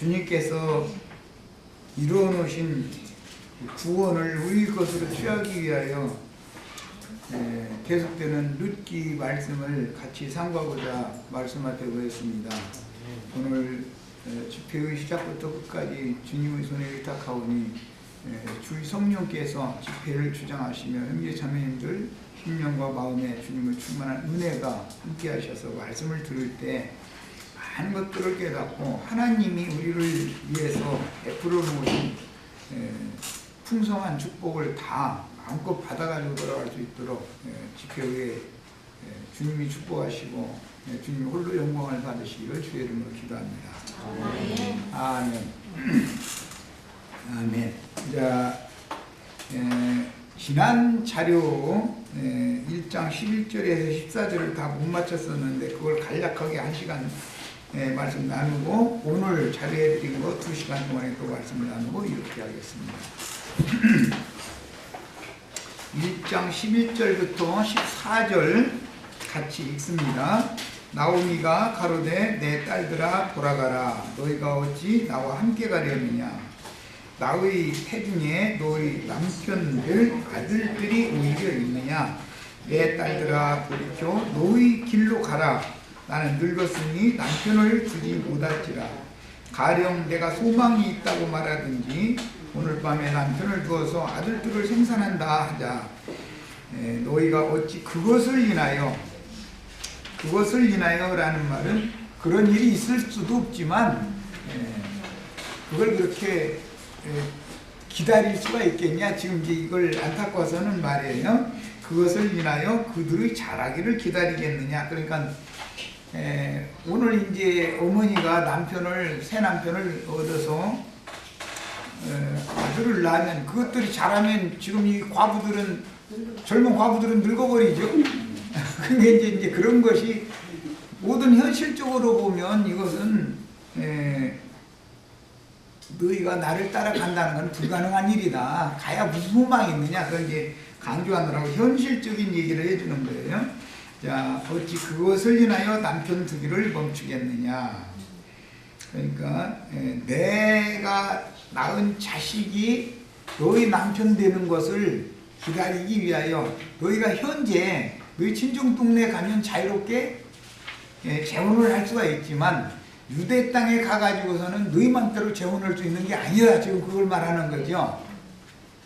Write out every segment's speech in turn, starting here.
주님께서 이루어 놓으신 구원을 우리 것으로 취하기 위하여 계속되는 룻기 말씀을 같이 상고하고자 말씀하려고 했습니다. 오늘 집회의 시작부터 끝까지 주님의 손에 의탁하오니 주의 성령께서 집회를 주장하시며 형제 자매님들 심령과 마음에 주님을 충만한 은혜가 함께 하셔서 말씀을 들을 때 많은 것들을 깨닫고 하나님이 우리를 위해서 베풀어 놓으신 풍성한 축복을 다 마음껏 받아가지고 돌아갈 수 있도록 집회 후에 주님이 축복하시고 주님 홀로 영광을 받으시기를 주의 이름으로 기도합니다. 아멘. 아멘. 자, 지난 자료 1장 11절에서 14절을 다 못 맞췄었는데 그걸 간략하게 1시간 말씀 나누고 오늘 자료해 드린 거 2시간 동안에 또 말씀을 나누고 이렇게 하겠습니다. 1장 11절부터 14절 같이 읽습니다. 나오미가 가로되 내 딸들아 돌아가라. 너희가 어찌 나와 함께 가려느냐. 나의 태중에 너희 남편들 아들들이 오히려 있느냐. 내 딸들아 돌이켜 너희 길로 가라. 나는 늙었으니 남편을 두지 못할지라. 가령 내가 소망이 있다고 말하든지 오늘 밤에 남편을 두어서 아들들을 생산한다 하자. 너희가 어찌 그것을 인하여 라는 말은 그런 일이 있을 수도 없지만 그걸 그렇게 기다릴 수가 있겠냐. 지금 이제 이걸 안타까워서는 말이에요. 그것을 인하여 그들의 자라기를 기다리겠느냐. 그러니까 오늘 이제 어머니가 새 남편을 얻어서 아들을 낳으면 그것들이 자라면 지금 이 젊은 과부들은 늙어버리죠. 그게 이제 그런 것이 모든 현실적으로 보면 이것은 너희가 나를 따라간다는 건 불가능한 일이다. 가야 무슨 소망이 있느냐. 그걸 이제 강조하느라고 현실적인 얘기를 해주는 거예요. 자, 어찌 그것을 인하여 남편 두기를 멈추겠느냐. 그러니까 내가 낳은 자식이 너희 남편 되는 것을 기다리기 위하여 너희가 현재 너희 친정 동네에 가면 자유롭게 재혼을 할 수가 있지만 유대 땅에 가가지고서는 너희 맘대로 재혼할 수 있는 게 아니라 지금 그걸 말하는 거죠.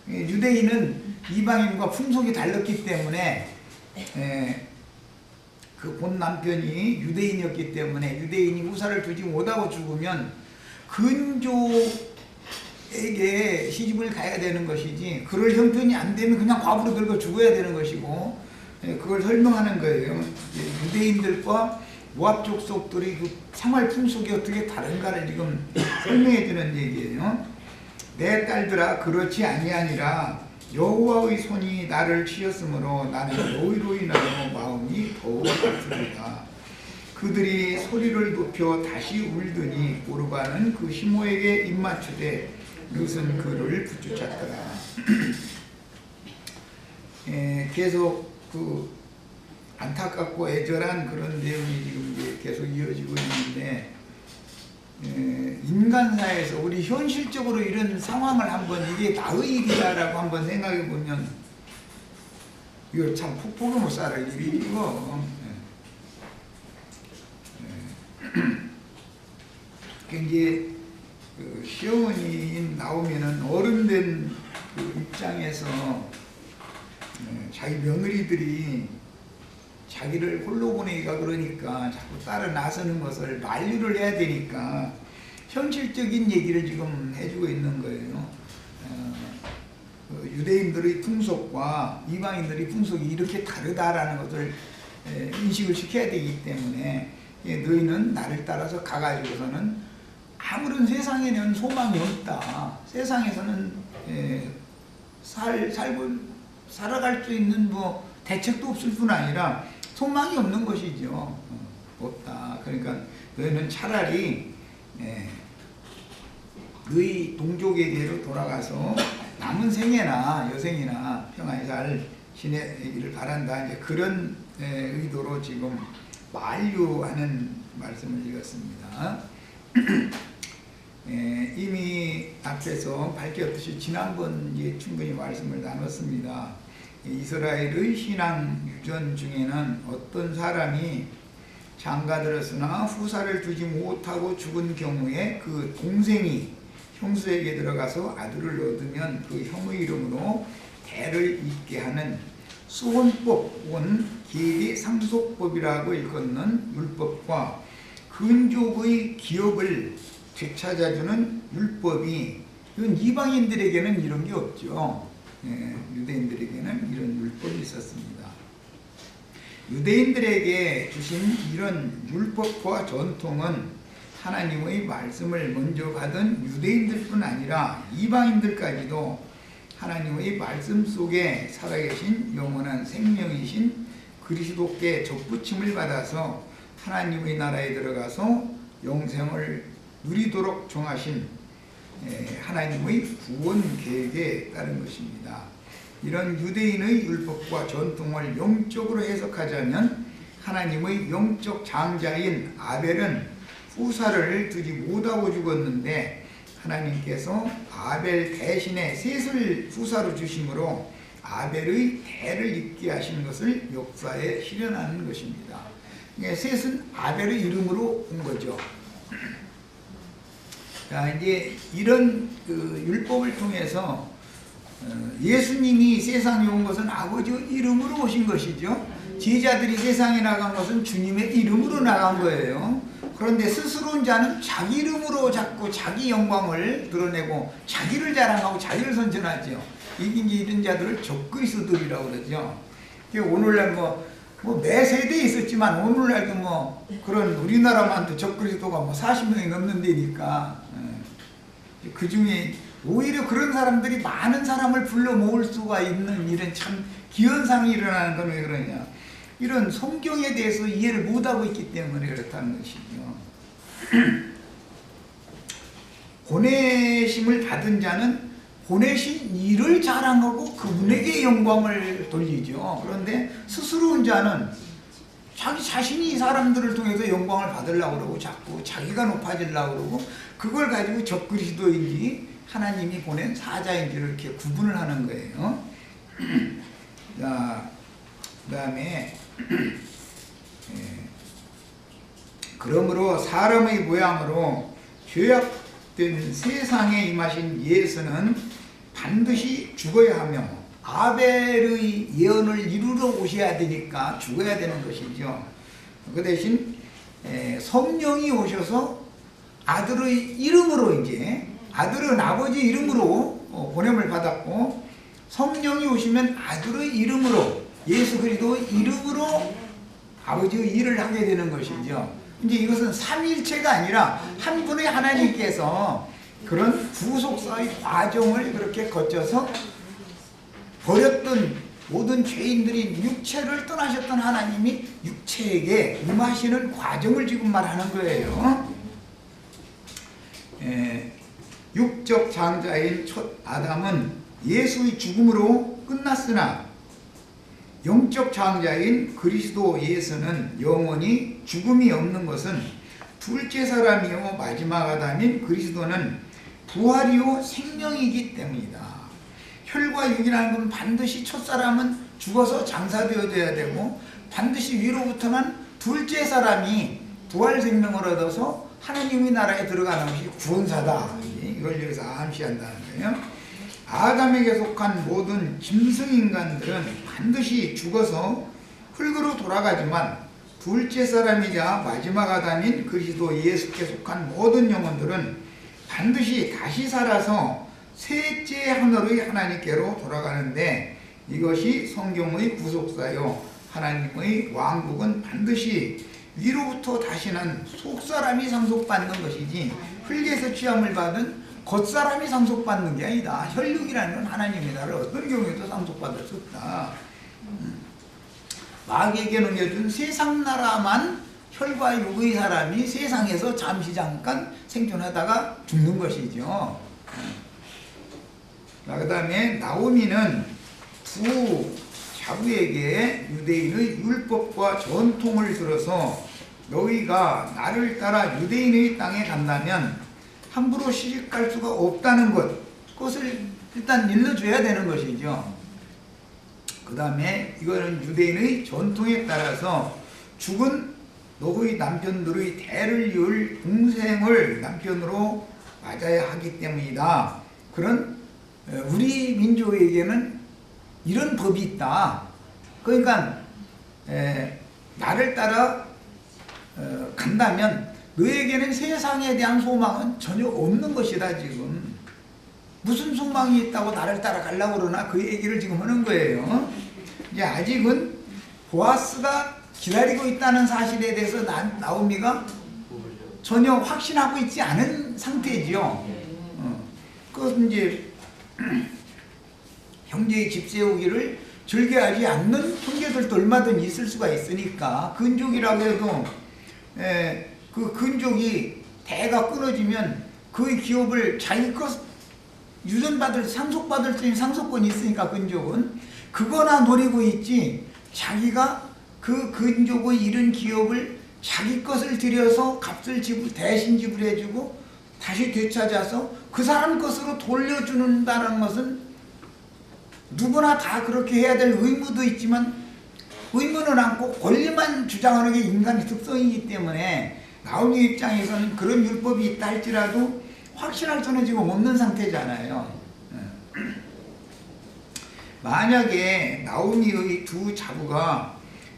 유대인은 이방인과 풍속이 달랐기 때문에 그 본 남편이 유대인이었기 때문에 유대인이 우사를 두지 못하고 죽으면 근조에게 시집을 가야 되는 것이지 그럴 형편이 안 되면 그냥 과부로 늙어 죽어야 되는 것이고 그걸 설명하는 거예요. 유대인들과 모압 족속들이 그 생활 풍속이 어떻게 다른가를 지금 설명해 주는 얘기예요. 내 딸들아 그렇지 아니하니라. 여호와의 손이 나를 치었으므로 나는 너희로 인하여 마음이 더욱 아프리다. 그들이 소리를 높여 다시 울더니 오르가는 그 시모에게 입맞추되 룻은 그를 부추쳤더라. 계속 그 안타깝고 애절한 그런 내용이 지금 이제 계속 이어지고 있는데 인간사에서 우리 현실적으로 이런 상황을 한번 이게 나의 일이다라고 한번 생각해 보면 이거 참 폭포로 못 살아 일이 이거. 이제 그 시어머니 나오면은 어른된 그 입장에서 자기 며느리들이 자기를 홀로 보내기가 그러니까 자꾸 따라 나서는 것을 만류를 해야 되니까 현실적인 얘기를 지금 해주고 있는 거예요. 유대인들의 풍속과 이방인들의 풍속이 이렇게 다르다라는 것을 인식을 시켜야 되기 때문에 너희는 나를 따라서 가가지고서는 아무런 세상에는 소망이 없다. 세상에서는 살아갈 수 있는 뭐 대책도 없을 뿐 아니라 소망이 없는 것이죠. 없다. 그러니까 너희는 차라리 너희 동족에게로 돌아가서 남은 생애나 여생이나 평안히 잘 지내기를 바란다. 이제 그런 의도로 지금 만류하는 말씀을 읽었습니다. 앞에서 밝혔듯이 지난번 충분히 말씀을 나눴습니다. 이스라엘의 신앙 유전 중에는 어떤 사람이 장가들었으나 후사를 두지 못하고 죽은 경우에 그 동생이 형수에게 들어가서 아들을 얻으면 그 형의 이름으로 대를 잇게 하는 수혼법 혹은 계계 상속법이라고 일컫는 율법과 근족의 기업을 되찾아주는 율법이, 이건 이방인들에게는 이런 게 없죠. 유대인들에게는 이런 율법이 있었습니다. 유대인들에게 주신 이런 율법과 전통은 하나님의 말씀을 먼저 받은 유대인들뿐 아니라 이방인들까지도 하나님의 말씀 속에 살아계신 영원한 생명이신 그리스도께 접붙임을 받아서 하나님의 나라에 들어가서 영생을 누리도록 정하신 하나님의 구원 계획에 따른 것입니다. 이런 유대인의 율법과 전통을 영적으로 해석하자면 하나님의 영적 장자인 아벨은 후사를 두지 못하고 죽었는데 하나님께서 아벨 대신에 셋을 후사로 주심으로 아벨의 대를 잇게 하신 것을 역사에 실현하는 것입니다. 셋은 아벨의 이름으로 온 거죠. 자, 이제 이런 율법을 통해서 예수님이 세상에 온 것은 아버지 이름으로 오신 것이죠. 제자들이 세상에 나간 것은 주님의 이름으로 나간 거예요. 그런데 스스로인 자는 자기 이름으로 자꾸 자기 영광을 드러내고 자기를 자랑하고 자기를 선전하죠. 이런 자들을 적그리스도들이라고 그러죠. 오늘날 매 세대에 있었지만 오늘날도 그런 우리나라만도 적그리스도가 40명이 넘는 데니까 그 중에 오히려 그런 사람들이 많은 사람을 불러 모을 수가 있는 이런 참 기현상이 일어나는 건 왜 그러냐, 이런 성경에 대해서 이해를 못하고 있기 때문에 그렇다는 것이죠. 보내심을 받은 자는 보내신 이를 자랑하고 그분에게 영광을 돌리죠. 그런데 스스로인 자는 자기 자신이 이 사람들을 통해서 영광을 받으려고 그러고 자꾸 자기가 높아지려고 그러고 그걸 가지고 적그리스도인지 하나님이 보낸 사자인지를 이렇게 구분을 하는 거예요. 자, 그 다음에 그러므로 사람의 모양으로 죄악된 세상에 임하신 예수는 반드시 죽어야 하며 아벨의 예언을 이루러 오셔야 되니까 죽어야 되는 것이죠. 그 대신 성령이 오셔서 아들의 이름으로, 이제 아들은 아버지 이름으로 보냄을 받았고 성령이 오시면 아들의 이름으로, 예수 그리스도의 이름으로 아버지의 일을 하게 되는 것이죠. 이제 이것은 삼위일체가 아니라 한 분의 하나님께서 그런 구속사의 과정을 그렇게 거쳐서 버렸던 모든 죄인들이 육체를 떠나셨던 하나님이 육체에게 임하시는 과정을 지금 말하는 거예요. 육적 장자인 첫 아담은 예수의 죽음으로 끝났으나 영적 장자인 그리스도 예수는 영원히 죽음이 없는 것은 둘째 사람이요 마지막 아담인 그리스도는 부활이요 생명이기 때문이다. 혈과 육이라는 건 반드시 첫사람은 죽어서 장사되어져야 되고 반드시 위로부터는 둘째 사람이 부활 생명을 얻어서 하나님의 나라에 들어가는 것이 구원사다. 이걸 여기서 암시한다는 거예요. 아담에게 속한 모든 짐승인간들은 반드시 죽어서 흙으로 돌아가지만 둘째 사람이자 마지막 아담인 그리스도 예수께 속한 모든 영혼들은 반드시 다시 살아서 셋째 하늘의 하나님께로 돌아가는데 이것이 성경의 구속사요 하나님의 왕국은 반드시 위로부터 다시는 속사람이 상속받는 것이지 흙에서 취함을 받은 겉사람이 상속받는 게 아니다. 혈육이라는 건 하나님의 나라를 어떤 경우에도 상속받을 수 없다. 마귀에게 넘겨준 세상 나라만 혈과 육의 사람이 세상에서 잠시 잠깐 생존하다가 죽는 것이죠. 그 다음에 나오미는 두 자부에게 유대인의 율법과 전통을 들어서 너희가 나를 따라 유대인의 땅에 간다면 함부로 시집갈 수가 없다는 것, 그것을 일단 일러줘야 되는 것이죠. 그 다음에 이거는 유대인의 전통에 따라서 죽은 노후의 남편들의 대를 이을 동생을 남편으로 맞아야 하기 때문이다. 그런 우리 민족에게는 이런 법이 있다. 그러니까 나를 따라 간다면 너에게는 세상에 대한 소망은 전혀 없는 것이다. 지금 무슨 소망이 있다고 나를 따라 가려고 그러나, 그 얘기를 지금 하는 거예요. 이제 아직은 보아스가 기다리고 있다는 사실에 대해서 나오미가 전혀 확신하고 있지 않은 상태지요. 그것은 이제 형제의 집 세우기를 즐겨하지 않는 형제들도 얼마든지 있을 수가 있으니까, 근족이라고 해도 그 근족이 대가 끊어지면 그 기업을 자기 것 유전받을, 상속받을 수 있는 상속권이 있으니까 근족은 그거나 노리고 있지, 자기가 그 근족의 잃은 기업을 자기 것을 들여서 값을 대신 지불해주고 다시 되찾아서 그 사람 것으로 돌려주는다는 것은 누구나 다 그렇게 해야 될 의무도 있지만, 의무는 않고 권리만 주장하는 게 인간의 특성이기 때문에 나오미 입장에서는 그런 율법이 있다 할지라도 확실할 수는 지금 없는 상태잖아요. 만약에 나오미의 두 자부가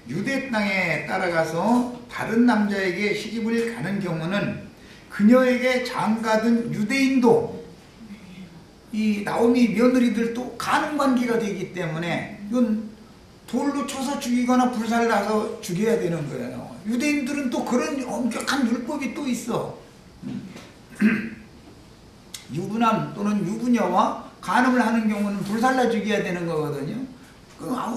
유대 땅에 따라가서 다른 남자에게 시집을 가는 경우는 그녀에게 장가든 유대인도 이 나오미 며느리들도 가늠관계가 되기 때문에 이건 돌로 쳐서 죽이거나 불살라서 죽여야 되는 거예요. 유대인들은 또 그런 엄격한 율법이 또 있어. 유부남 또는 유부녀와 간음을 하는 경우는 불살라 죽여야 되는 거거든요.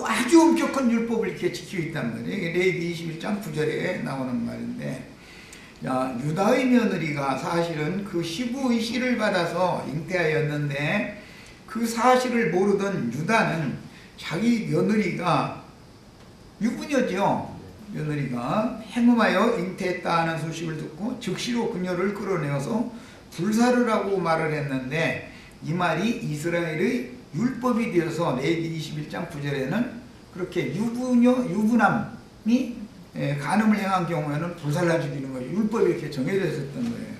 아주 엄격한 율법을 이렇게 지키고 있단 말이에요. 레위기 21장 9절에 나오는 말인데, 유다의 며느리가 사실은 그 시부의 씨를 받아서 잉태하였는데, 그 사실을 모르던 유다는 자기 며느리가 유부녀죠. 며느리가 행음하여 잉태했다는 소식을 듣고 즉시로 그녀를 끌어내어서 불사르라고 말을 했는데, 이 말이 이스라엘의 율법이 되어서 레위기 21장 9절에는 그렇게 유부남이 간음을 행한 경우에는 불살라 죽이는 거예요. 율법이 이렇게 정해져 있었던 거예요.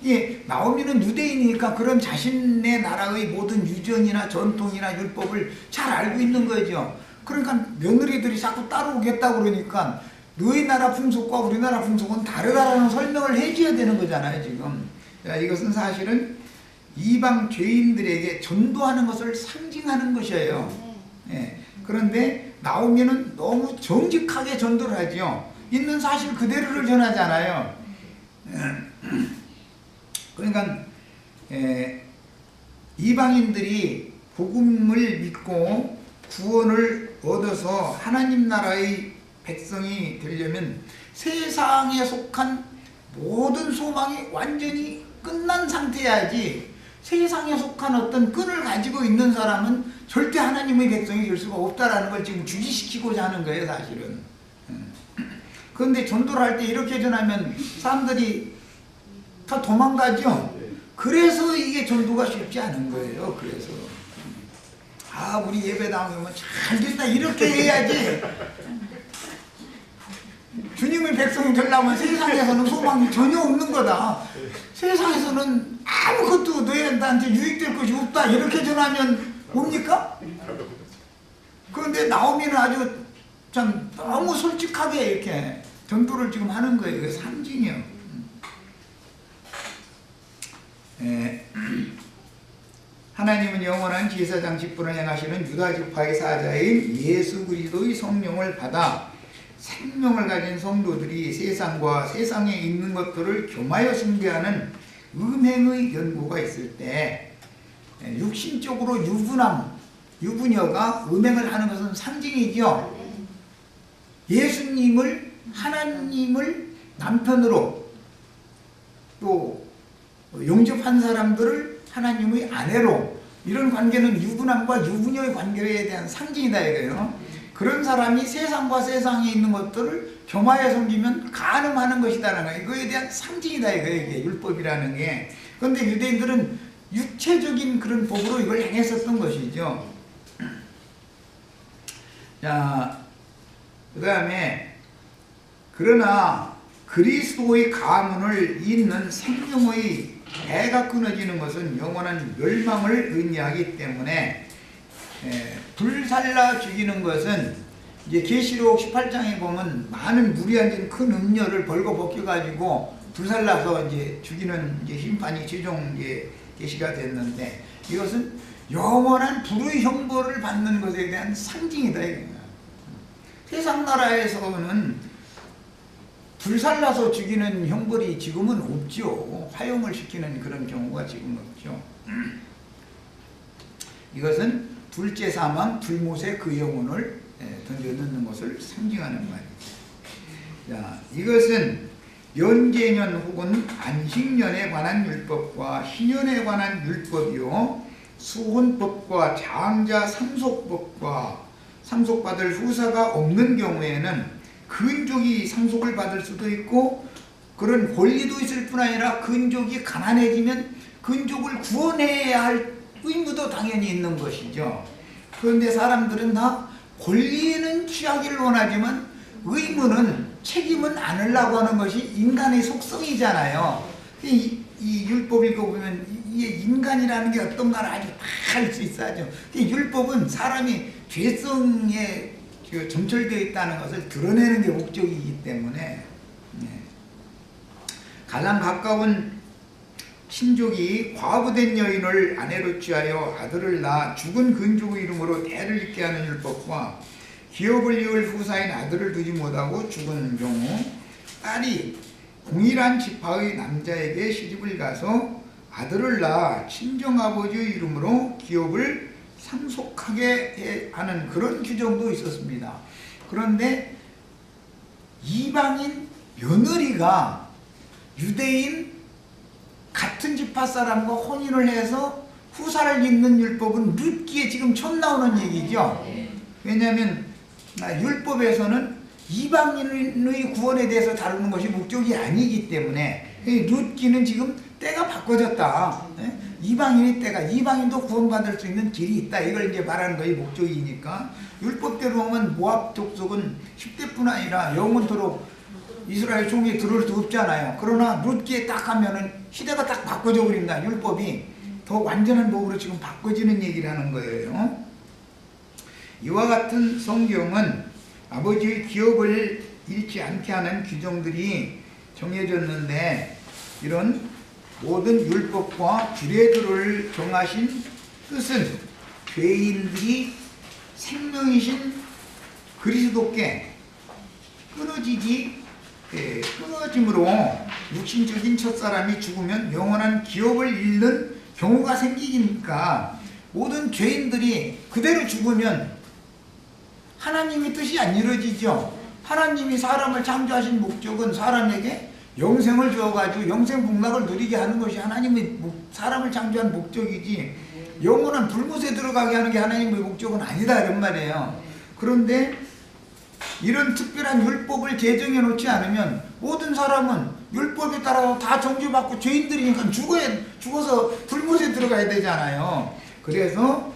이게 나오미는 유대인이니까 그런 자신의 나라의 모든 유전이나 전통이나 율법을 잘 알고 있는 거죠. 그러니까 며느리들이 자꾸 따라오겠다고 그러니까 너희 나라 풍속과 우리나라 풍속은 다르다라는 설명을 해줘야 되는 거잖아요, 지금. 이것은 사실은 이방 죄인들에게 전도하는 것을 상징하는 것이에요. 그런데 나오미는 너무 정직하게 전도를 하죠. 있는 사실 그대로를 전하잖아요. 그러니까 이방인들이 복음을 믿고 구원을 얻어서 하나님 나라의 백성이 되려면 세상에 속한 모든 소망이 완전히 끝난 상태여야지, 세상에 속한 어떤 끈을 가지고 있는 사람은 절대 하나님의 백성이 될 수가 없다라는 걸 지금 주지시키고자 하는 거예요, 사실은. 그런데 전도를 할 때 이렇게 전하면 사람들이 다 도망가죠. 그래서 이게 전도가 쉽지 않은 거예요. 그래서 우리 예배 나오면 잘 됐다 이렇게 해야지. 주님의 백성이 되려면 세상에서는 소망이 전혀 없는 거다. 세상에서는 아무것도 너희한테 유익될 것이 없다 이렇게 전하면 뭡니까? 그런데 나오미는 아주 참 너무 솔직하게 이렇게 전도를 지금 하는 거예요. 그 상징이요. 하나님은 영원한 제사장 직분을 행하시는 유다 지파의 사자인 예수 그리스도의 성령을 받아 생명을 가진 성도들이 세상과 세상에 있는 것들을 겸하여 숭배하는 음행의 연고가 있을 때, 육신적으로 유부녀가 음행을 하는 것은 상징이죠. 예수님을, 하나님을 남편으로 또 영접한 사람들을 하나님의 아내로, 이런 관계는 유부남과 유부녀의 관계에 대한 상징이다 이거예요. 그런 사람이 세상과 세상에 있는 것들을 겸하여 섬기면 간음하는 것이다라는 거예요. 이거에 대한 상징이다 이거예요. 이게 율법이라는 게. 그런데 유대인들은 육체적인 그런 법으로 이걸 행했었던 것이죠. 자, 그 다음에 그러나 그리스도의 가문을 잇는 생명의 배가 끊어지는 것은 영원한 멸망을 의미하기 때문에 불살라 죽이는 것은 이제 계시록 18장에 보면 많은 물이 앉은 큰 음료를 벌거벗겨 가지고 불살라서 이제 죽이는 이제 심판이 최종 이제 계시가 됐는데, 이것은 영원한 불의 형벌을 받는 것에 대한 상징이다 이거야. 세상 나라에서는 불살라서 죽이는 형벌이 지금은 없죠. 화형을 시키는 그런 경우가 지금 없죠. 이것은 둘째 사망, 불못의 그 영혼을 던져넣는 것을 상징하는 말이죠. 자, 이것은 연계년 혹은 안식년에 관한 율법과 희년에 관한 율법이요, 수혼법과 장자 상속법과 상속받을 후사가 없는 경우에는 근족이 상속을 받을 수도 있고, 그런 권리도 있을 뿐 아니라 근족이 가난해지면 근족을 구원해야 할 의무도 당연히 있는 것이죠. 그런데 사람들은 다 권리는 취하기를 원하지만 의무는, 책임은 않으려고 하는 것이 인간의 속성이잖아요. 이 율법 읽어보면 이게 인간이라는 게 어떤가를 아주 다 알 수 있어야죠. 율법은 사람이 죄성에 점철되어 있다는 것을 드러내는 게 목적이기 때문에, 가장 가까운 친족이 과부된 여인을 아내로 취하여 아들을 낳아 죽은 근족의 이름으로 대를 잇게 하는 율법과 기업을 이을 후사인 아들을 두지 못하고 죽은 경우 딸이 동일한 지파의 남자에게 시집을 가서 아들을 낳아 친정아버지의 이름으로 기업을 상속하게 하는 그런 규정도 있었습니다. 그런데 이방인 며느리가 유대인 같은 지파 사람과 혼인을 해서 후사를 잇는 율법은 룻기에 지금 처음 나오는 얘기죠. 왜냐하면 율법에서는 이방인의 구원에 대해서 다루는 것이 목적이 아니기 때문에 룻기는 지금 때가 바꿔졌다. 이방인도 구원받을 수 있는 길이 있다. 이걸 이제 말하는 것이 목적이니까, 율법대로 보면 모압 족속은 10대뿐 아니라 영원토록 이스라엘 종에 들어올 수 없잖아요. 그러나 룻기에 딱 하면은 시대가 딱 바꿔져 버린다. 율법이 더 완전한 법으로 지금 바꿔지는 얘기를 하는 거예요. 이와 같은 성경은 아버지의 기업을 잃지 않게 하는 규정들이 정해졌는데, 이런 모든 율법과 규례들을 정하신 뜻은 죄인들이 생명이신 그리스도께 끊어짐으로 육신적인 첫사람이 죽으면 영원한 기업을 잃는 경우가 생기니까, 모든 죄인들이 그대로 죽으면 하나님의 뜻이 안 이루어지죠. 하나님이 사람을 창조하신 목적은 사람에게 영생을 주어가지고 영생 복락을 누리게 하는 것이 하나님의 사람을 창조한 목적이지, 영원한 불못에 들어가게 하는 게 하나님의 목적은 아니다 이런 말이에요. 그런데 이런 특별한 율법을 제정해 놓지 않으면 모든 사람은 율법에 따라서 다 정죄받고 죄인들이니까 죽어서 불못에 들어가야 되잖아요. 그래서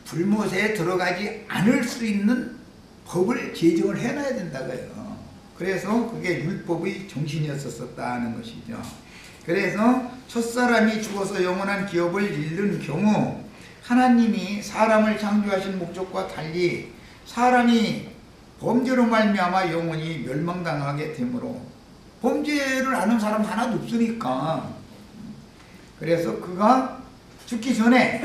불못에 들어가지 않을 수 있는 법을 제정을 해놔야 된다고요. 그래서 그게 율법의 정신이었었다는 것이죠. 그래서 첫사람이 죽어서 영원한 기업을 잃는 경우 하나님이 사람을 창조하신 목적과 달리 사람이 범죄로 말미암아 영원히 멸망당하게 되므로, 범죄를 아는 사람 하나도 없으니까, 그래서 그가 죽기 전에,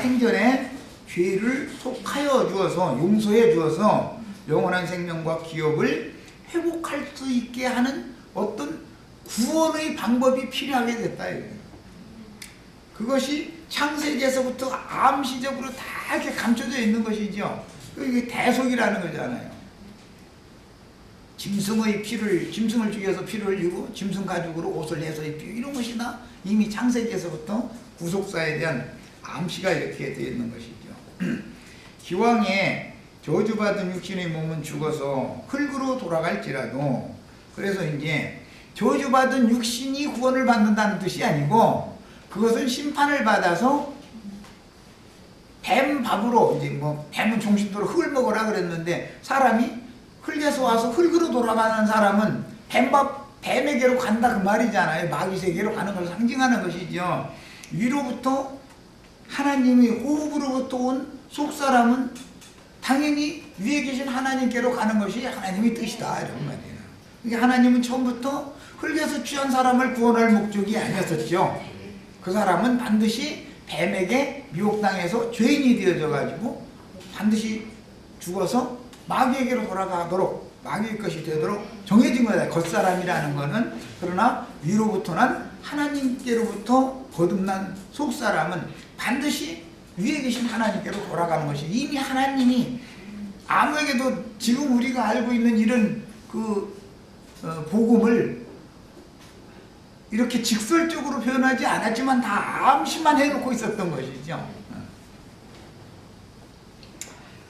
생전에 죄를 속하여 주어서, 용서해 주어서 영원한 생명과 기업을 회복할 수 있게 하는 어떤 구원의 방법이 필요하게 됐다 이거예요. 그것이 창세기에서부터 암시적으로 다 이렇게 감춰져 있는 것이죠. 이게 대속이라는 거잖아요. 짐승을 죽여서 피를 흘리고 짐승 가죽으로 옷을 내서 입히고, 이런 것이 다 이미 창세기에서부터 구속사에 대한 암시가 이렇게 되어 있는 것이죠. 기왕에 저주받은 육신의 몸은 죽어서 흙으로 돌아갈지라도, 그래서 이제 저주받은 육신이 구원을 받는다는 뜻이 아니고, 그것은 심판을 받아서 뱀 밥으로, 이제 뭐 뱀은 종신도로 흙을 먹으라 그랬는데, 사람이 흙에서 와서 흙으로 돌아가는 사람은 뱀에게로 간다 그 말이잖아요. 마귀 세계로 가는 걸 상징하는 것이죠. 위로부터 하나님의 호흡으로부터 온 속사람은 당연히 위에 계신 하나님께로 가는 것이 하나님의 뜻이다, 이런 말이에요. 이게 하나님은 처음부터 흙에서 취한 사람을 구원할 목적이 아니었었죠. 그 사람은 반드시 뱀에게 미혹당해서 죄인이 되어져 가지고 반드시 죽어서 마귀에게로 돌아가도록, 마귀의 것이 되도록 정해진 거다. 겉사람이라는 거는. 그러나 위로부터 난 하나님께로부터 거듭난 속사람은 반드시 위에 계신 하나님께로 돌아가는 것이, 이미 하나님이 아무에게도 지금 우리가 알고 있는 이런 복음을 이렇게 직설적으로 표현하지 않았지만 다 암시만 해놓고 있었던 것이죠.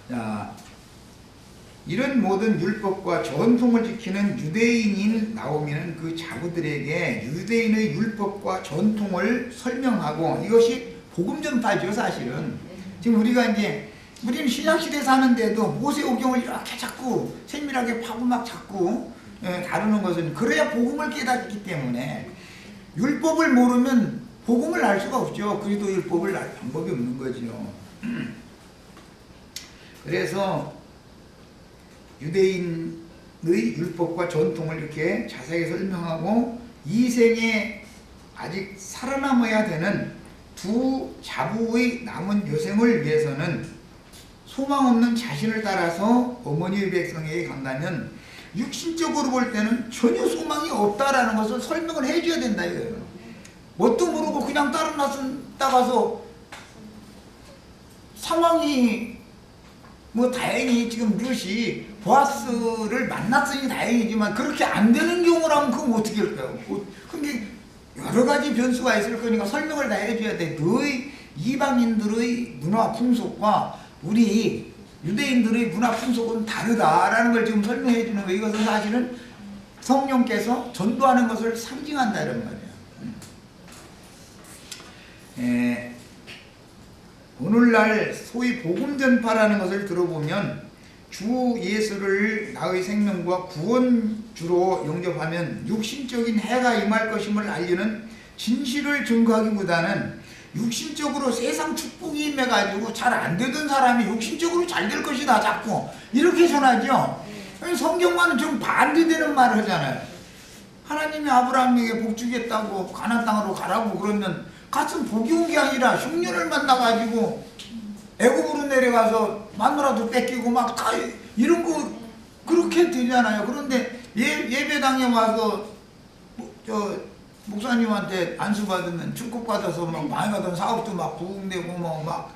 자, 이런 모든 율법과 전통을 지키는 유대인인 나오미는 그 자부들에게 유대인의 율법과 전통을 설명하고, 이것이 복음 전파죠, 사실은. 지금 우리는 신약시대에 사는데도 모세오경을 이렇게 자꾸 세밀하게 파고 막 자꾸 다루는 것은, 그래야 복음을 깨닫기 때문에, 율법을 모르면 복음을 알 수가 없죠. 그리스도 율법을 알 방법이 없는 거죠. 그래서 유대인의 율법과 전통을 이렇게 자세히 설명하고, 이 생에 아직 살아남아야 되는 두 자부의 남은 여생을 위해서는 소망 없는 자신을 따라서 어머니의 백성에게 간다면 육신적으로 볼 때는 전혀 소망이 없다라는 것을 설명을 해줘야 된다 이거예요. 뭣도 모르고 그냥 따라가서 상황이 뭐 다행히 지금 룻이 보아스를 만났으니 다행이지만, 그렇게 안 되는 경우라면 그건 어떻게 할까요? 그게 여러 가지 변수가 있을 거니까 설명을 다 해줘야 돼. 너희 이방인들의 문화 풍속과 우리 유대인들의 문화 풍속은 다르다라는 걸 지금 설명해 주는 거예요. 이것은 사실은 성령께서 전도하는 것을 상징한다 이런 말이에요. 오늘날 소위 복음 전파라는 것을 들어보면 주 예수를 나의 생명과 구원주로 영접하면 육신적인 해가 임할 것임을 알리는 진실을 증거하기보다는 육신적으로 세상 축복이 임해가지고 잘 안 되던 사람이 육신적으로 잘 될 것이다 자꾸 이렇게 전하죠. 성경과는 좀 반대되는 말을 하잖아요. 하나님이 아브라함에게 복 주겠다고 가나안 땅으로 가라고 그러면 같은 복이 온 게 아니라 흉년을 만나가지고 애굽으로 내려가서 마누라도 뺏기고 막 다 이런 거 그렇게 되잖아요. 그런데 예배당에 와서 목사님한테 안수받으면 축복받아서 막 많이 받은 사업도 막 부흥되고 뭐 막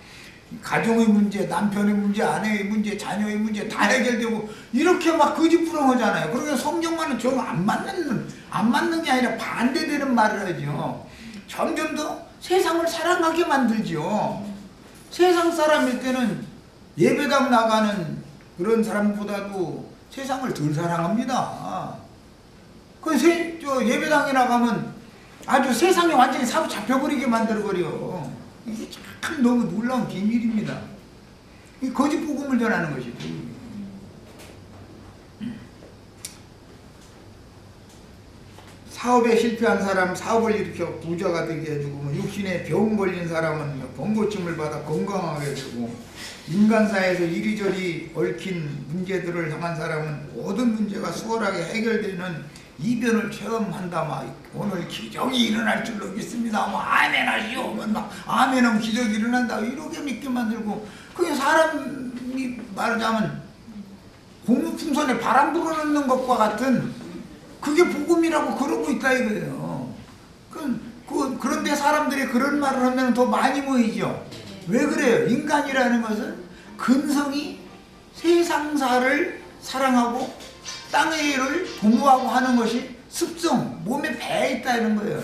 가정의 문제, 남편의 문제, 아내의 문제, 자녀의 문제 다 해결되고 이렇게 막 거짓부렁하잖아요. 그러니까 성경과는 좀 안 맞는 게 아니라 반대되는 말을 하죠. 점점 더 세상을 사랑하게 만들죠. 세상 사람일 때는 예배당 나가는 그런 사람보다도 세상을 덜 사랑합니다. 예배당에 나가면 아주 세상에 완전히 사로잡혀버리게 만들어버려. 이게 참 너무 놀라운 비밀입니다. 이 거짓 복음을 전하는 것이죠. 사업에 실패한 사람 사업을 일으켜 부자가 되게 해주고, 육신에 병 걸린 사람은 번고침을 받아 건강하게 해주고, 인간사에서 이리저리 얽힌 문제들을 당한 사람은 모든 문제가 수월하게 해결되는 이변을 체험한다. 막 오늘 기적이 일어날 줄로 믿습니다. 뭐 아멘 하시오. 막 아멘 하면 기적이 일어난다. 이렇게 믿게 만들고, 그게 사람이 말하자면 공무풍선에 바람 불어넣는 것과 같은 그게 복음이라고 그러고 있다 이거예요. 그런데 사람들이 그런 말을 하면 더 많이 모이죠. 왜 그래요? 인간이라는 것은 근성이 세상사를 사랑하고 땅의 일을 도모하고 하는 것이 습성, 몸에 배에 있다는 거예요.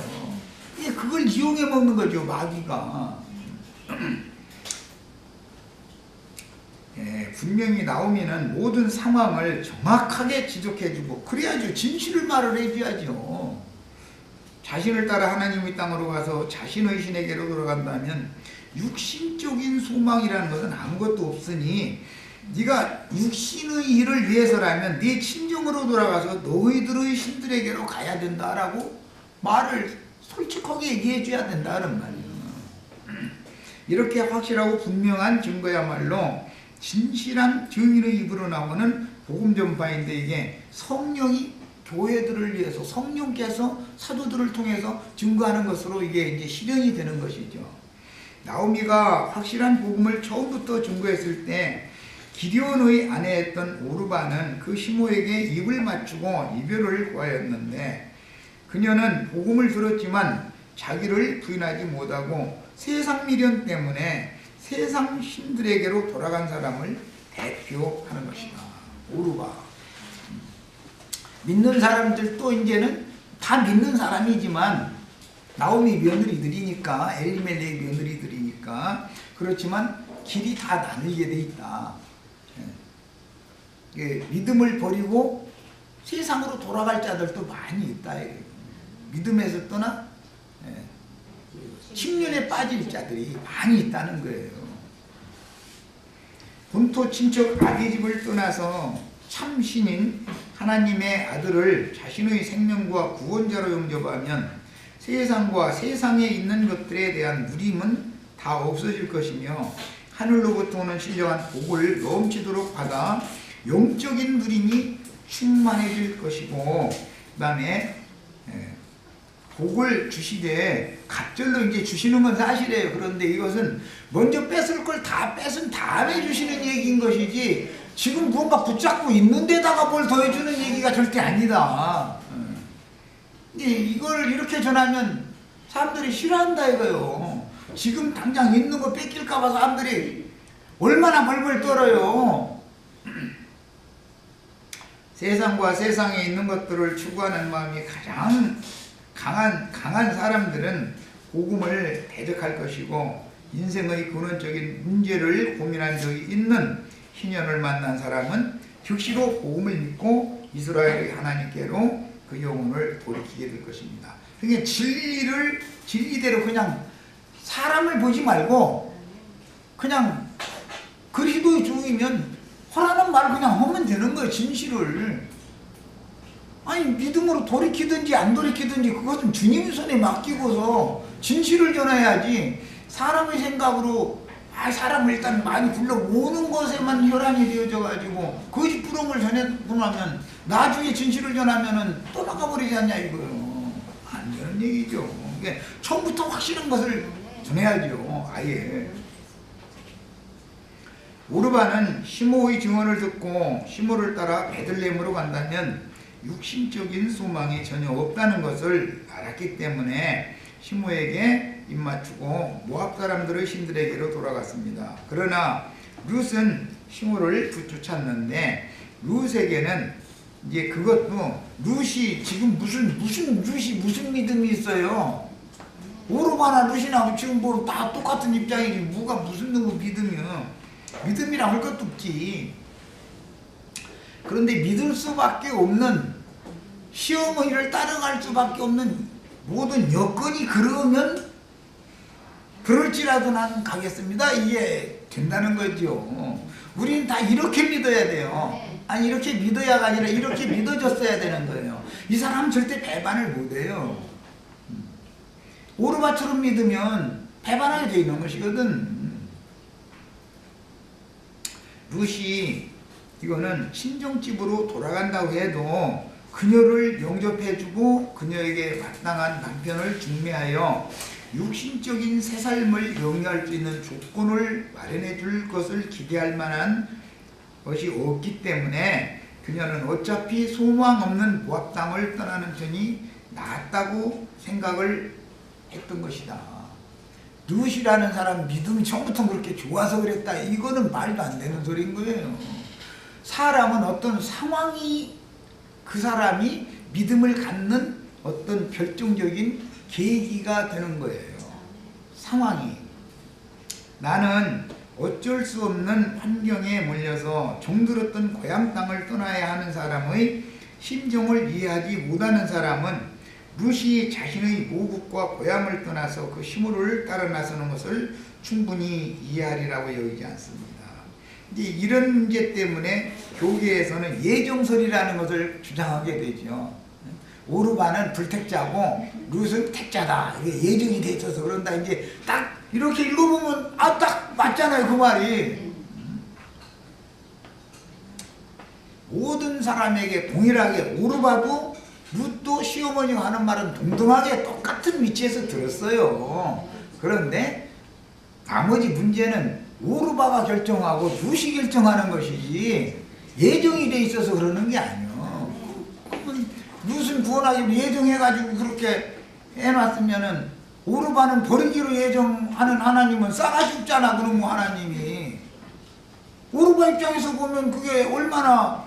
그걸 이용해 먹는 거죠, 마귀가. 분명히 나오미는 모든 상황을 정확하게 지적해주고 그래야죠. 진실을 말을 해줘야죠. 자신을 따라 하나님의 땅으로 가서 자신의 신에게로 돌아간다면 육신적인 소망이라는 것은 아무것도 없으니 네가 육신의 일을 위해서라면 네 친정으로 돌아가서 너희들의 신들에게로 가야 된다라고 말을 솔직하게 얘기해 줘야 된다는 말이에요. 이렇게 확실하고 분명한 증거야말로 진실한 증인의 입으로 나오는 복음 전파인데 이게 성령이 교회들을 위해서 성령께서 사도들을 통해서 증거하는 것으로 이게 이제 실현이 되는 것이죠. 나오미가 확실한 복음을 처음부터 증거했을 때 기드온의 아내였던 오르바는 그 시모에게 입을 맞추고 이별을 구하였는데 그녀는 복음을 들었지만 자기를 부인하지 못하고 세상 미련 때문에 세상 신들에게로 돌아간 사람을 대표하는 것이다. 오르바. 믿는 사람들도 이제는 다 믿는 사람이지만 나오미 며느리들이니까 엘리멜렉 며느리들이니까 그렇지만 길이 다 나뉘게 돼 있다. 믿음을 버리고 세상으로 돌아갈 자들도 많이 있다. 믿음에서 떠나 침륜에 빠질 자들이 많이 있다는 거예요. 본토 친척 아비집을 떠나서 참 신인 하나님의 아들을 자신의 생명과 구원자로 영접하면 세상과 세상에 있는 것들에 대한 누림은 다 없어질 것이며 하늘로부터 오는 신령한 복을 넘치도록 받아 영적인 누림이 충만해질 것이고 그 다음에 복을 주시되 갑절로 이제 주시는 건 사실이에요. 그런데 이것은 먼저 뺏을 걸 다 뺏은 다음에 주시는 얘기인 것이지 지금 무언가 붙잡고 있는 데다가 뭘 더해주는 얘기가 절대 아니다. 이걸 이렇게 전하면 사람들이 싫어한다 이거요. 지금 당장 있는 거 뺏길까봐 사람들이 얼마나 벌벌 떨어요. 세상과 세상에 있는 것들을 추구하는 마음이 가장 강한 사람들은 복음을 대적할 것이고 인생의 근원적인 문제를 고민한 적이 있는 희년을 만난 사람은 즉시로 복음을 믿고 이스라엘의 하나님께로 그 영혼을 돌이키게 될 것입니다. 그러니까 진리를 진리대로 그냥 사람을 보지 말고 그냥 그리스도주의면 허라는 말을 그냥 하면 되는 거예요. 진실을. 아니 믿음으로 돌이키든지 안 돌이키든지 그것은 주님 손에 맡기고서 진실을 전해야지 사람의 생각으로 사람을 일단 많이 불러오는 것에만 혈안이 되어져 가지고 거짓 부렁을 전해보면 나중에 진실을 전하면은 또 나가버리지 않냐 이거요. 안 되는 얘기죠. 그러니까 처음부터 확실한 것을 전해야죠. 아예. 오르바는 시모의 증언을 듣고 시모를 따라 베들레헴으로 간다면 육신적인 소망이 전혀 없다는 것을 알았기 때문에 시모에게 입맞추고 모압 사람들의 신들에게로 돌아갔습니다. 그러나 룻은 시모를 쫓았는데 룻에게는 이제 그것도 룻이 지금 무슨 룻이 무슨 믿음이 있어요? 오르바나 룻이나 지금 뭐 다 똑같은 입장이지 뭐가 무슨 놈의 믿음이요? 믿음이라 할 것도 없지. 그런데 믿을 수밖에 없는 시어머니를 따라갈 수밖에 없는 모든 여건이 그러면 그럴지라도 난 가겠습니다. 이게 된다는 거죠. 우리는 다 이렇게 믿어야 돼요. 아니 이렇게 믿어야가 아니라 이렇게 믿어줬어야 되는 거예요. 이 사람은 절대 배반을 못해요. 오르바처럼 믿으면 배반하게 돼 있는 것이거든. 룻이 이거는 친정집으로 돌아간다고 해도 그녀를 영접해주고 그녀에게 마땅한 남편을 중매하여 육신적인 새 삶을 영위할 수 있는 조건을 마련해 줄 것을 기대할 만한 것이 없기 때문에 그녀는 어차피 소망 없는 모압 땅을 떠나는 편이 낫다고 생각을 했던 것이다. 룻이라는 사람 믿음이 처음부터 그렇게 좋아서 그랬다. 이거는 말도 안 되는 소리인 거예요. 사람은 어떤 상황이 그 사람이 믿음을 갖는 어떤 결정적인 계기가 되는 거예요. 상황이. 나는 어쩔 수 없는 환경에 몰려서 종들었던 고향 땅을 떠나야 하는 사람의 심정을 이해하지 못하는 사람은 룻이 자신의 모국과 고향을 떠나서 그 시므를 따라 나서는 것을 충분히 이해하리라고 여기지 않습니다. 이제 이런 문제 때문에 교계에서는 예정설이라는 것을 주장하게 되죠. 오르바는 불택자고 룻은 택자다. 이게 예정이 돼 있어서 그런다. 이제 딱 이렇게 읽어보면 딱 맞잖아요, 그 말이. 모든 사람에게 동일하게 오르바도 룻도 시어머니가 하는 말은 동등하게 똑같은 위치에서 들었어요. 그런데 나머지 문제는 오르바가 결정하고 룻이 결정하는 것이지 예정이 돼 있어서 그러는 게 아니에요. 그러면 룻은 구원하기로 예정해가지고 그렇게 해놨으면은 오르바는 버리기로 예정하는 하나님은 싸가지 없잖아. 그러면 하나님이 오르바 입장에서 보면 그게 얼마나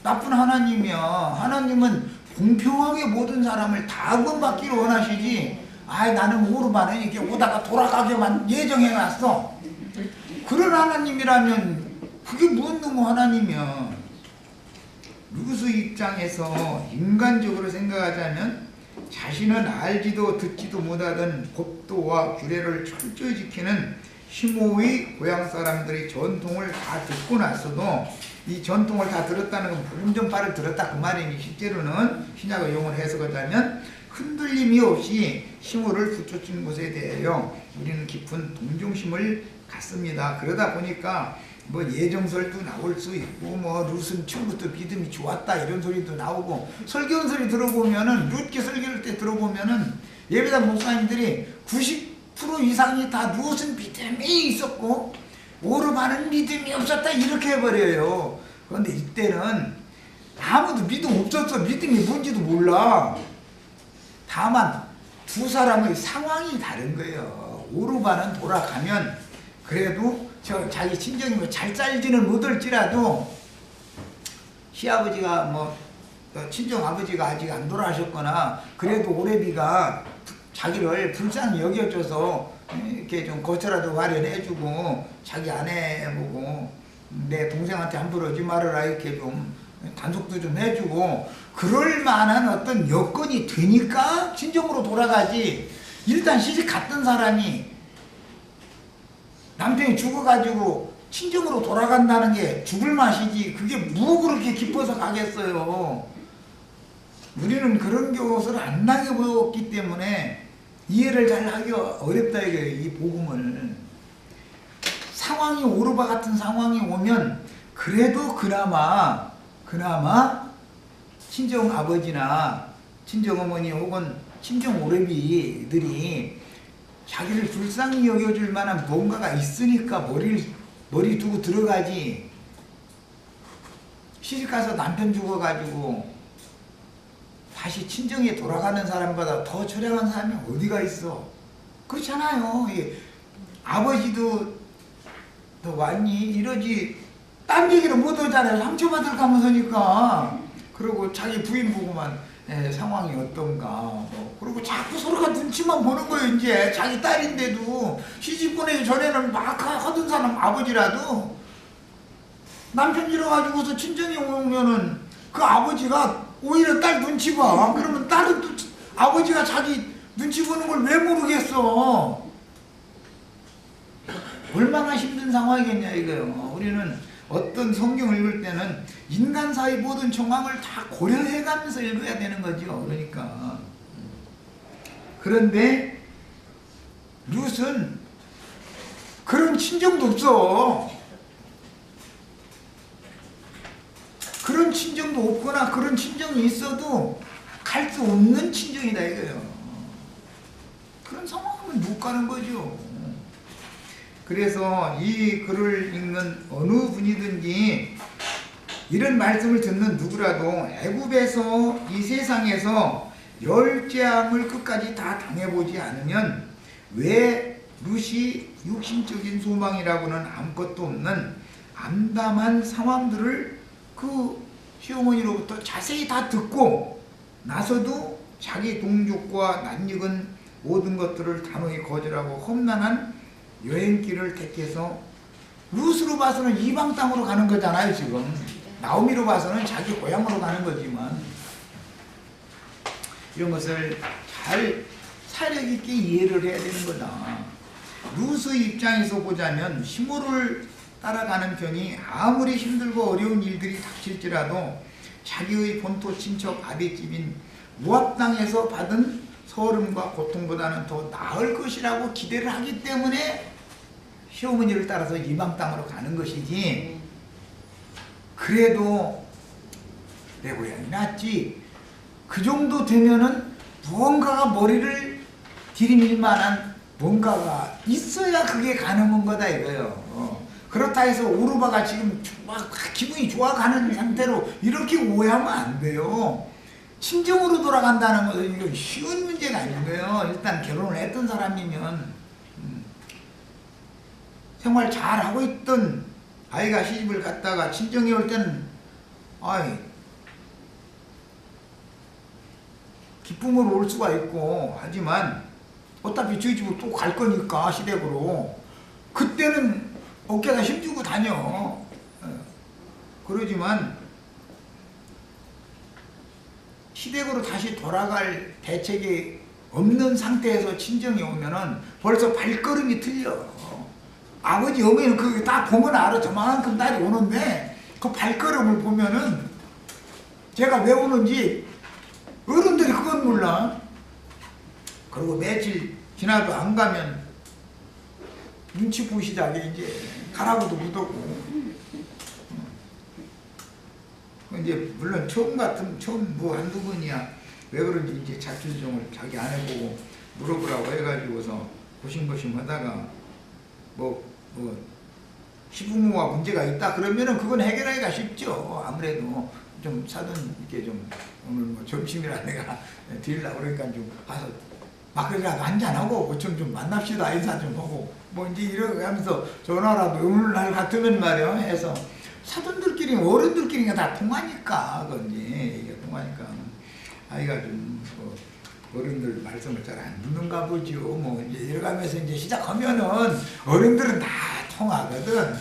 나쁜 하나님이야. 하나님은 공평하게 모든 사람을 다 구원받기를 원하시지. 나는 오르바는 이렇게 오다가 돌아가게만 예정해놨어. 그런 하나님이라면 그게 무슨 놈의 하나님이야. 룻의 입장에서 인간적으로 생각하자면 자신은 알지도 듣지도 못하던 법도와 규례를 철저히 지키는 시므의 고향 사람들의 전통을 다 듣고 나서도 이 전통을 다 들었다는 건 불운전파를 들었다 그 말이니 실제로는 신약의 용어를 해석하자면 흔들림이 없이 시므를 붙여준 것에 대하여 우리는 깊은 동정심을 갖습니다. 그러다 보니까 뭐 예정설도 나올 수 있고 뭐 룻은 처음부터 믿음이 좋았다 이런 소리도 나오고 설교한 소리 들어보면은 룻기 설교할 때 들어보면은 예배당 목사님들이 90% 이상이 다 룻은 믿음이 있었고 오르바는 믿음이 없었다 이렇게 해버려요. 그런데 이때는 아무도 믿음 없었어. 믿음이 뭔지도 몰라. 다만 두 사람의 상황이 다른 거예요. 오르바는 돌아가면 그래도 자기 친정이 잘 살지는 못할지라도 시아버지가 뭐 친정 아버지가 아직 안 돌아가셨거나 그래도 오레비가 자기를 불쌍히 여겨줘서 이렇게 좀 거처라도 마련해주고 자기 아내 보고 내 동생한테 함부로 오지 말아라 이렇게 좀 단속도 좀 해주고 그럴 만한 어떤 여건이 되니까 친정으로 돌아가지. 일단 시집 갔던 사람이 남편이 죽어가지고 친정으로 돌아간다는 게 죽을 맛이지 그게 뭐 그렇게 기뻐서 가겠어요. 우리는 그런 것을 안 나게 보였기 때문에 이해를 잘 하기 어렵다 이거예요. 이 복음을. 상황이 오르바 같은 상황이 오면 그래도 그나마 친정 아버지나 친정 어머니 혹은 친정 오래비들이 자기를 불쌍히 여겨줄 만한 뭔가가 있으니까 머리 두고 들어가지. 시집가서 남편 죽어가지고 다시 친정에 돌아가는 사람보다 더 처량한 사람이 어디가 있어. 그렇잖아요. 아버지도 너 왔니? 이러지. 딴 얘기를 못 하잖아요. 상처받을 가면서니까. 그리고 자기 부인 보고만 상황이 어떤가. 그리고 자꾸 서로가 눈치만 보는 거예요. 이제 자기 딸인데도 시집 보내기 전에는 막 하던 사람 아버지라도 남편 잃어가지고서 친정에 오면은 그 아버지가 오히려 딸 눈치 봐. 그러면 딸은 또 아버지가 자기 눈치 보는 걸 왜 모르겠어. 얼마나 힘든 상황이겠냐 이거요. 우리는 어떤 성경을 읽을 때는 인간사의 모든 정황을 다 고려해가면서 읽어야 되는 거죠. 그러니까. 그런데 룻은 그런 친정도 없어. 그런 친정도 없거나 그런 친정이 있어도 갈 수 없는 친정이다 이거예요. 그런 상황은 못 가는 거죠. 그래서 이 글을 읽는 어느 분이든지 이런 말씀을 듣는 누구라도 애굽에서 이 세상에서 열 재앙을 끝까지 다 당해보지 않으면 왜 룻이 육신적인 소망이라고는 아무것도 없는 암담한 상황들을 그 시어머니로부터 자세히 다 듣고 나서도 자기 동족과 낯익은 모든 것들을 단호히 거절하고 험난한 여행길을 택해서 룻으로 봐서는 이방 땅으로 가는 거잖아요 지금. 나오미로 봐서는 자기 고향으로 가는 거지만, 이런 것을 잘 사력 있게 이해를 해야 되는 거다. 룻의 입장에서 보자면 시므를 따라가는 편이 아무리 힘들고 어려운 일들이 닥칠지라도 자기의 본토 친척 아비집인 모압 땅에서 받은 서름과 고통보다는 더 나을 것이라고 기대를 하기 때문에 시어머니를 따라서 이방 땅으로 가는 것이지, 그래도 내 고향이 낫지, 그 정도 되면은 무언가가 머리를 들이밀 만한 뭔가가 있어야 그게 가능한 거다 이거예요. 그렇다 해서 오르바가 지금 막 기분이 좋아가는 상태로 이렇게 오해하면 안 돼요. 친정으로 돌아간다는 것은 이건 쉬운 문제가 아닌 거예요. 일단 결혼을 했던 사람이면, 생활 잘하고 있던 아이가 시집을 갔다가 친정에 올 때는 기쁨으로 올 수가 있고, 하지만 어차피 저희 집으로 또 갈 거니까 시댁으로, 그때는 어깨가 힘주고 다녀. 그러지만 시댁으로 다시 돌아갈 대책이 없는 상태에서 친정에 오면은 벌써 발걸음이 틀려. 아버지 어머니는 그거 다 보면 알아. 저만큼 딸이 오는데 그 발걸음을 보면은 제가 왜 오는지 어른들이 그건 몰라. 그리고 며칠 지나도 안 가면 눈치 보시자게 이제 가라고도 묻었고. 이제 물론 처음 뭐 한두 번이야. 왜 그런지 이제 자초지종을 자기 아내 보고 물어보라고 해가지고서 고심고심 하다가 뭐 시부모와 문제가 있다 그러면은 그건 해결하기가 쉽죠. 아무래도 좀 사돈 이렇게 좀 오늘 뭐 점심이라 내가 드리려고 그러니까 좀 가서 막걸리라도 한잔하고 그좀 좀 만납시다, 인사 좀 하고 뭐 이제 이러고 하면서 전화라도 오늘날 같으면 말이야 해서 사돈들끼리 어른들끼리 다 통하니까. 그건지 이게 통하니까 아이가 좀 어른들 말씀을 잘 안 듣는가 보죠. 뭐 이제 이러가면서 이제 시작하면은 어른들은 다 통하거든.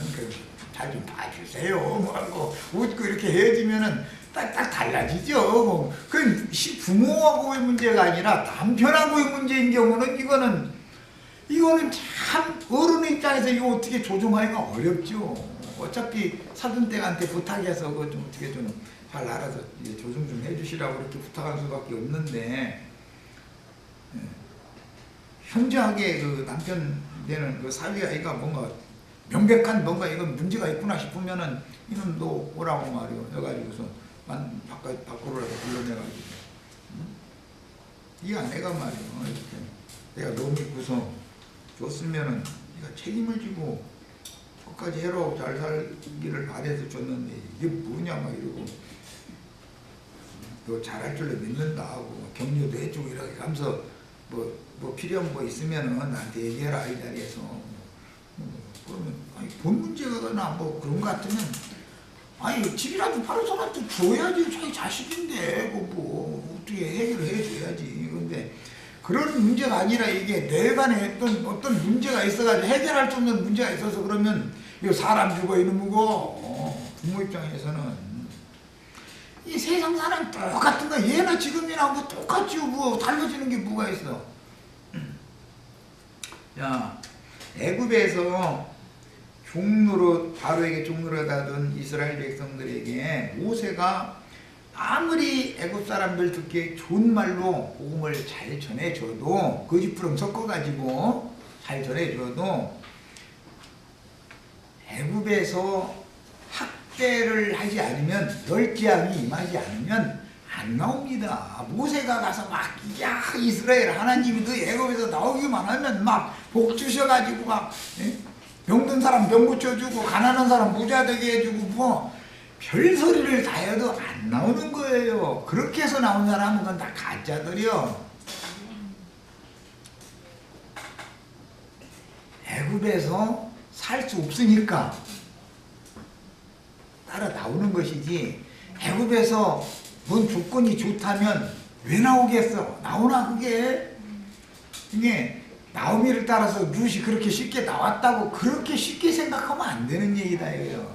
잘 좀 봐주세요. 뭐 하고 웃고 이렇게 헤어지면은 딱 달라지죠. 뭐 그건 부모하고의 문제가 아니라 남편하고의 문제인 경우는 이거는 참 어른 입장에서 이거 어떻게 조정하기가 어렵죠. 어차피 사돈댁한테 부탁해서 그거 좀 어떻게 좀 잘 알아서 조정 좀 해주시라고 이렇게 부탁할 수밖에 없는데, 현저하게 그 남편 되는 그 사위 아이가 뭔가 명백한 뭔가 이건 문제가 있구나 싶으면은 이놈도 오라고 말이요 해가지고서 밖으로라도 불러내가지고 이 아내가 말이요 이렇게 내가 너무 믿고서 줬으면은 네가 책임을 지고 끝까지 해로 잘 살기를 바래서 줬는데 이게 뭐냐 막 이러고 너 잘할 줄로 믿는다 하고 격려도 해주고 이렇게 하면서 뭐 필요한 거 있으면은 나한테 얘기해라 이 자리에서. 그러면 돈 문제가 뭐 그런 거 같으면 집이라도 팔아서라도 줘야지. 자기 자식인데 뭐 어떻게 해결을 해줘야지. 근데 그런 문제가 아니라 이게 내간에 어떤 문제가 있어가지고 해결할 수 없는 문제가 있어서 그러면 이거 사람 죽어 이놈이고. 부모 입장에서는 이 세상 사람 똑같은 거 얘나 지금이나 뭐 똑같지 뭐 달라지는 게 뭐가 있어. 야, 애굽에서 바로에게 종로로 가던 이스라엘 백성들에게 모세가 아무리 애굽 사람들 듣기에 좋은 말로 복음을 잘 전해줘도 거짓부름 섞어가지고 잘 전해줘도 애굽에서 학대를 하지 않으면 멸재앙이 임하지 않으면 안 나옵니다. 모세가 가서 야 이스라엘 하나님이 너 애굽에서 나오기만 하면 막 복 주셔가지고 막 병든 사람 병 고쳐주고 가난한 사람 부자 되게 해주고 뭐 별소리를 다 해도 안 나오는 거예요. 그렇게 해서 나온 사람은 그건 다 가짜들이요. 애굽에서 살 수 없으니까 따라 나오는 것이지, 애굽에서 뭔 조건이 좋다면 왜 나오겠어? 나오나 그게? 이게 나오미를 따라서 룻이 그렇게 쉽게 나왔다고 그렇게 쉽게 생각하면 안 되는 얘기다 이거요.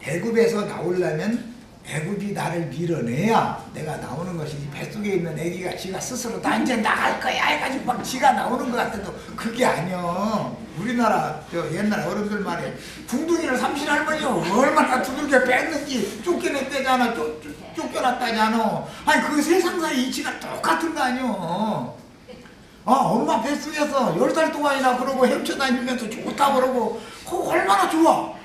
애굽에서 나오려면 애굽이 나를 밀어내야 내가 나오는 것이지, 뱃속에 있는 애기가 지가 스스로 나 이제 나갈 거야 해가지고 막 지가 나오는 것 같아도 그게 아니야. 우리나라 저 옛날 어른들 말에 궁둥이를 삼신할머니가 얼마나 두들겨 뺐는지 쫓겨냈다잖아. 쫓겨났다잖아. 아니 그 세상사 이치가 똑같은 거 아니야. 엄마 뱃속에서 10달 동안이나 그러고 헤쳐다니면서 좋다 그러고 그거 얼마나 좋아.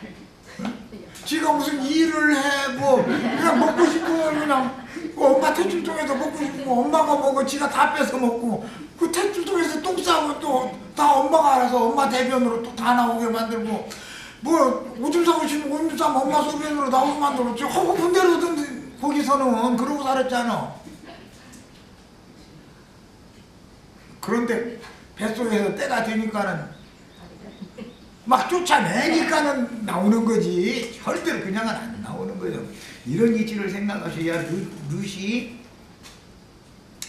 지가 무슨 일을 해, 뭐, 그냥 먹고 싶은 거 그냥, 엄마 탯줄 통해서 먹고 싶은 거 엄마가 먹어, 지가 다 뺏어 먹고, 그 탯줄 통해서 똥 싸고 또 다 엄마가 알아서 엄마 대변으로 또 다 나오게 만들고, 뭐, 오줌 싸고 싶으면 오줌 싸면 엄마 소변으로 나오게 만들고, 허구픈 대로든 거기서는 그러고 살았잖아. 그런데 뱃속에서 때가 되니까는 막 쫓아내니까는 나오는 거지 절대로 그냥은 안 나오는 거예요. 이런 이치를 생각하셔야 룻이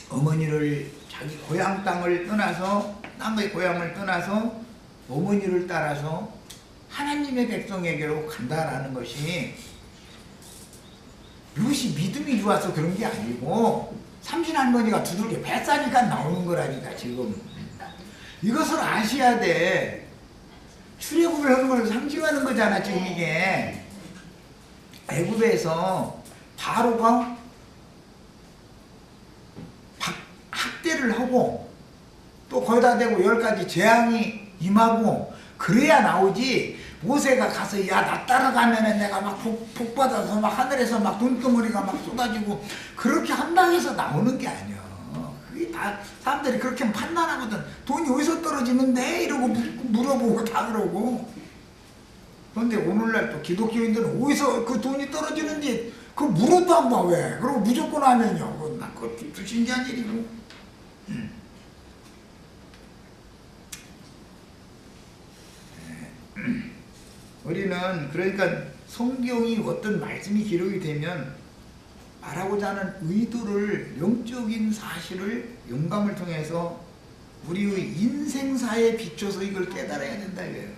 어머니를 자기 고향 땅을 떠나서 땅의 고향을 떠나서 어머니를 따라서 하나님의 백성에게로 간다라는 것이 룻이 믿음이 좋아서 그런 게 아니고 삼신 할머니가 두들겨 뱃사니까 나오는 거라니까. 지금 이것을 아셔야 돼. 출애굽을 하는 걸 상징하는 거잖아. 지금 이게 애굽에서 바로가 학대를 하고 또 거기다 대고 10가지 재앙이 임하고 그래야 나오지. 모세가 가서 야 나 따라가면은 내가 막 복 받아서 막 하늘에서 막 눈덩어리가 막 쏟아지고 그렇게 한다고 해서 나오는 게 아니야. 그게 다 사람들이 그렇게 판단하거든. 돈이 어디서 떨어지는데 이러고 물어보고 다 그러고. 그런데 오늘날 또 기독교인들은 어디서 그 돈이 떨어지는지 그 물어도 안 봐. 왜? 그리고 무조건 하면요. 그것도 신기한 일이고. 우리는 그러니까 성경이 어떤 말씀이 기록이 되면 말하고자 하는 의도를, 영적인 사실을 영감을 통해서 우리의 인생사에 비춰서 이걸 깨달아야 된다 이거예요.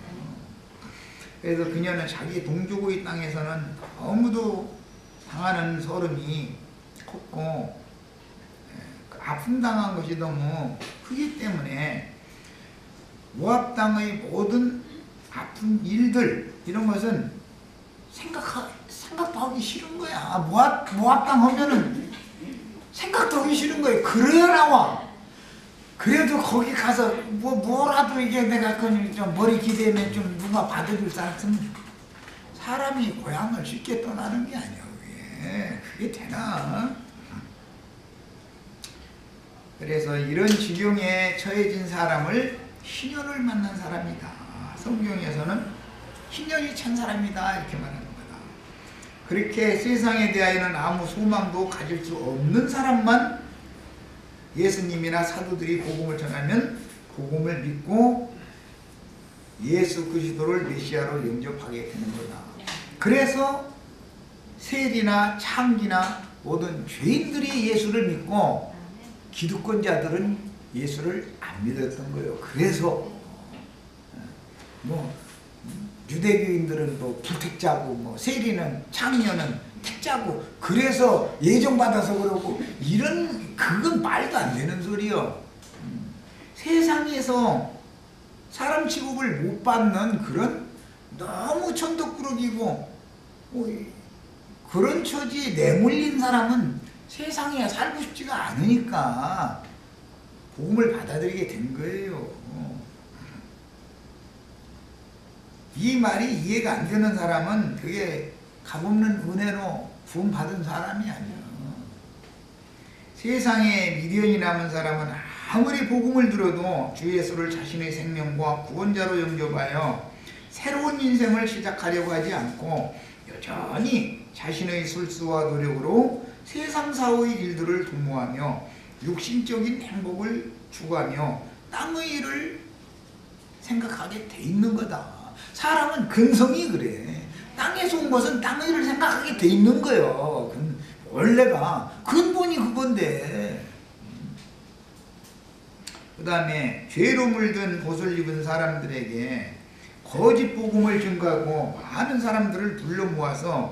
그래서 그녀는 자기 동족의 땅에서는 너무도 당하는 서름이 컸고 아픔당한 것이 너무 크기 때문에 모압 땅의 모든 아픈 일들 이런 것은 생각도 하기 싫은 거야. 모압 땅 하면은 생각도 하기 싫은 거예요. 그래야 나와. 그래도 거기 가서 뭐라도 이게 내가 좀 머리 기대면 좀 누가 받아줄 사람. 사람이 고향을 쉽게 떠나는 게 아니야. 그게 되나? 그래서 이런 지경에 처해진 사람을 희년을 만난 사람이다. 성경에서는 희년이 찬 사람이다 이렇게 말하는 거다. 그렇게 세상에 대하여는 아무 소망도 가질 수 없는 사람만 예수님이나 사도들이 복음을 전하면 복음을 믿고 예수 그리스도를 메시아로 영접하게 되는 거다. 그래서 세리나 창기나 모든 죄인들이 예수를 믿고 기득권자들은 예수를 안 믿었던 거예요. 그래서 유대교인들은 부택자고 세리는 창녀는 택자고 그래서 예정받아서 그러고 그건 말도 안 되는 소리요. 세상에서 사람 취급을 못 받는 그런 너무 천덕꾸러기고 그런 처지에 내몰린 사람은 세상에 살고 싶지가 않으니까 복음을 받아들이게 된 거예요. 이 말이 이해가 안 되는 사람은 그게 값없는 은혜로 구원 받은 사람이 아니에요. 세상에 미련이 남은 사람은 아무리 복음을 들어도 주 예수를 자신의 생명과 구원자로 영접하여 새로운 인생을 시작하려고 하지 않고 여전히 자신의 술수와 노력으로 세상사의 일들을 도모하며 육신적인 행복을 추구하며 땅의 일을 생각하게 돼 있는 거다. 사람은 근성이 그래. 땅에서 온 것은 땅의 일을 생각하게 돼 있는 거예요. 원래가 근본이 그건데 다음에 죄로 물든 옷을 입은 사람들에게 거짓 복음을 증거하고 많은 사람들을 불러 모아서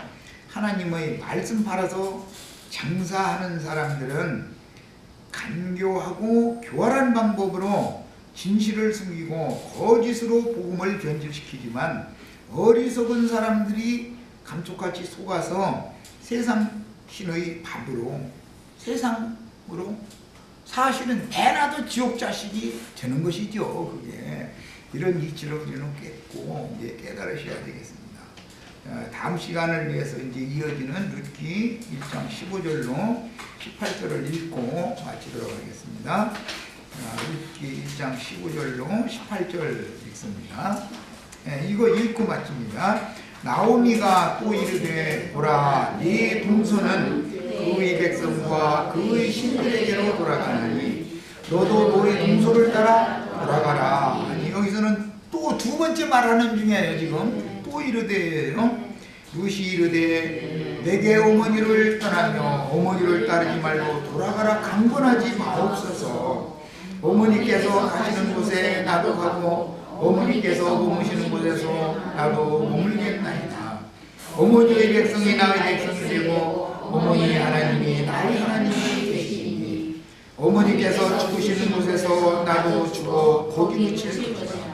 하나님의 말씀 팔아서 장사하는 사람들은 간교하고 교활한 방법으로 진실을 숨기고 거짓으로 복음을 변질시키지만 어리석은 사람들이 감쪽같이 속아서 세상 신의 밥으로 세상으로 사실은 애나도 지옥 자식이 되는 것이죠. 그게 이런 이치를 우리는 깨닫고 이제 깨달으셔야 되겠습니다. 다음 시간을 위해서 이제 이어지는 룻기 1장 15절로 18절을 읽고 마치도록 하겠습니다. 룻기 1장 15절로 18절 읽습니다. 이거 읽고 마칩니다. 나오미가 또 이르되 보라 네 동서는 그의 백성과 그의 신들에게로 돌아가나니 너도 너의 동서를 따라 돌아가라. 아니 여기서는 또 두 번째 말하는 중이에요. 지금 또 이르되요. 룻이 이르되 내게 어머니를 떠나며 어머니를 따르지 말고 돌아가라 강권하지 마옵소서. 어머니께서 가시는 곳에 나도 가고 어머니께서 머무시는 곳에서 나도 머물겠나이다. 어머니의 백성이 나의 백성이 되고 어머니 하나님이 나의 하나님이 되시니 어머니께서 죽으시는 곳에서 나도 죽어 거기 묻힐 것이다.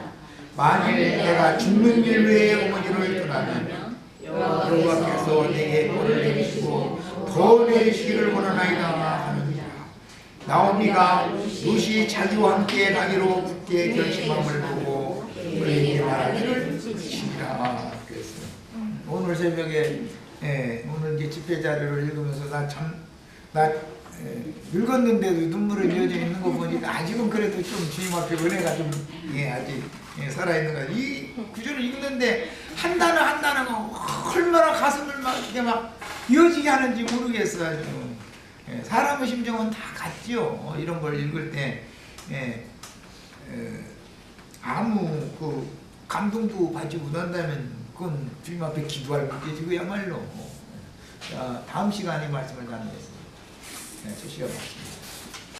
만일 내가 죽는 일 외에 어머니를 떠나면 여호와께서 내게 벌을 내리시고 더 내리시기를 원하나이다 하느니라. 나오미가 룻이 자기와 함께 가기로 굳게 결심함을 보고 우리에게 말하기를 그치니라. 그랬어요. 오늘 새벽에 오늘 이제 집회 자료를 읽으면서 나 읽었는데도 눈물이 이어져 있는 거 보니까 아직은 그래도 좀 주님 앞에 은혜가 좀 아직 살아있는 거야. 이 구절을 읽는데 한 단어 한 단어가 얼마나 가슴을 막 이렇게 막 이어지게 하는지 모르겠어요. 사람의 심정은 다 같지요. 이런 걸 읽을 때 아무 그 감동도 받지 못한다면 그건 주님 앞에 기도할 문제지 그야말로. 자, 다음 시간에 말씀을 나누겠습니다. 첫 시간 맞습니다.